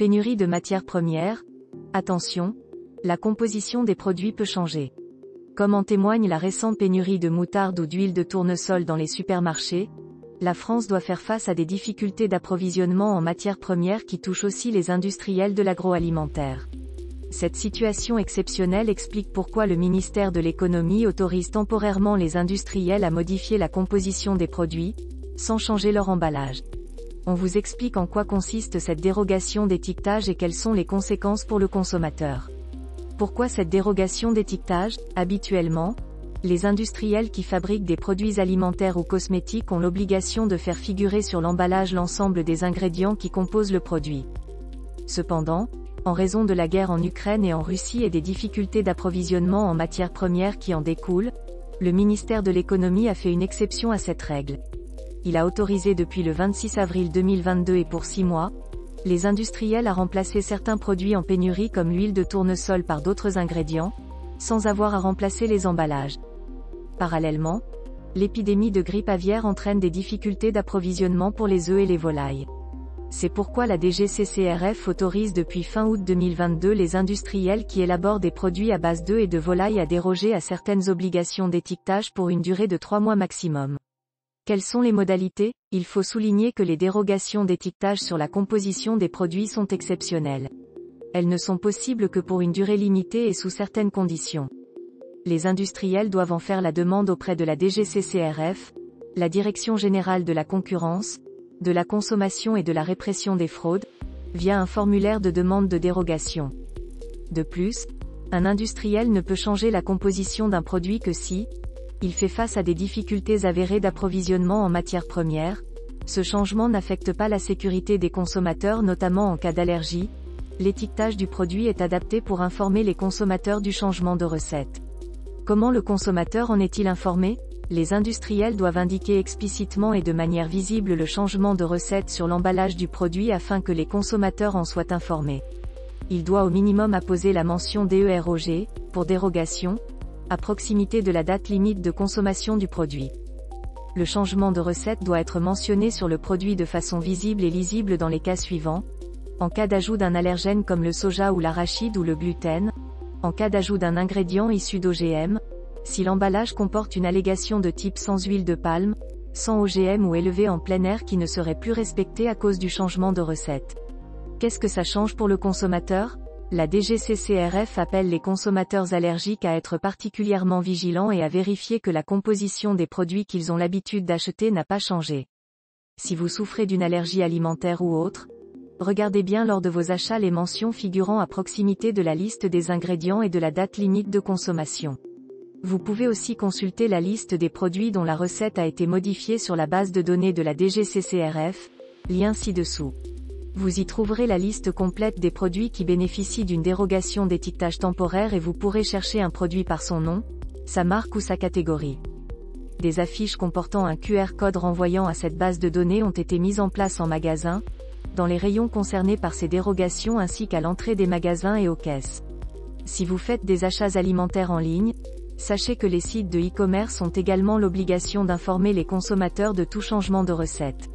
Pénurie de matières premières. Attention, la composition des produits peut changer. Comme en témoigne la récente pénurie de moutarde ou d'huile de tournesol dans les supermarchés, la France doit faire face à des difficultés d'approvisionnement en matières premières qui touchent aussi les industriels de l'agroalimentaire. Cette situation exceptionnelle explique pourquoi le ministère de l'Économie autorise temporairement les industriels à modifier la composition des produits, sans changer leur emballage. On vous explique en quoi consiste cette dérogation d'étiquetage et quelles sont les conséquences pour le consommateur. Pourquoi cette dérogation d'étiquetage? Habituellement, les industriels qui fabriquent des produits alimentaires ou cosmétiques ont l'obligation de faire figurer sur l'emballage l'ensemble des ingrédients qui composent le produit. Cependant, en raison de la guerre en Ukraine et en Russie et des difficultés d'approvisionnement en matières premières qui en découlent, le ministère de l'Économie a fait une exception à cette règle. Il a autorisé depuis le 26 avril 2022 et pour 6 mois, les industriels à remplacer certains produits en pénurie comme l'huile de tournesol par d'autres ingrédients, sans avoir à remplacer les emballages. Parallèlement, l'épidémie de grippe aviaire entraîne des difficultés d'approvisionnement pour les œufs et les volailles. C'est pourquoi la DGCCRF autorise depuis fin août 2022 les industriels qui élaborent des produits à base d'œufs et de volailles à déroger à certaines obligations d'étiquetage pour une durée de 3 mois maximum. Quelles sont les modalités? Il faut souligner que les dérogations d'étiquetage sur la composition des produits sont exceptionnelles. Elles ne sont possibles que pour une durée limitée et sous certaines conditions. Les industriels doivent en faire la demande auprès de la DGCCRF, la Direction générale de la concurrence, de la consommation et de la répression des fraudes, via un formulaire de demande de dérogation. De plus, un industriel ne peut changer la composition d'un produit que si il fait face à des difficultés avérées d'approvisionnement en matières premières. Ce changement n'affecte pas la sécurité des consommateurs, notamment en cas d'allergie. L'étiquetage du produit est adapté pour informer les consommateurs du changement de recette. Comment le consommateur en est-il informé? Les industriels doivent indiquer explicitement et de manière visible le changement de recette sur l'emballage du produit afin que les consommateurs en soient informés. Il doit au minimum apposer la mention DEROG, pour dérogation, à proximité de la date limite de consommation du produit. Le changement de recette doit être mentionné sur le produit de façon visible et lisible dans les cas suivants. En cas d'ajout d'un allergène comme le soja ou l'arachide ou le gluten, en cas d'ajout d'un ingrédient issu d'OGM, si l'emballage comporte une allégation de type sans huile de palme, sans OGM ou élevé en plein air qui ne serait plus respectée à cause du changement de recette. Qu'est-ce que ça change pour le consommateur? La DGCCRF appelle les consommateurs allergiques à être particulièrement vigilants et à vérifier que la composition des produits qu'ils ont l'habitude d'acheter n'a pas changé. Si vous souffrez d'une allergie alimentaire ou autre, regardez bien lors de vos achats les mentions figurant à proximité de la liste des ingrédients et de la date limite de consommation. Vous pouvez aussi consulter la liste des produits dont la recette a été modifiée sur la base de données de la DGCCRF, lien ci-dessous. Vous y trouverez la liste complète des produits qui bénéficient d'une dérogation d'étiquetage temporaire et vous pourrez chercher un produit par son nom, sa marque ou sa catégorie. Des affiches comportant un QR code renvoyant à cette base de données ont été mises en place en magasin, dans les rayons concernés par ces dérogations ainsi qu'à l'entrée des magasins et aux caisses. Si vous faites des achats alimentaires en ligne, sachez que les sites de e-commerce ont également l'obligation d'informer les consommateurs de tout changement de recette.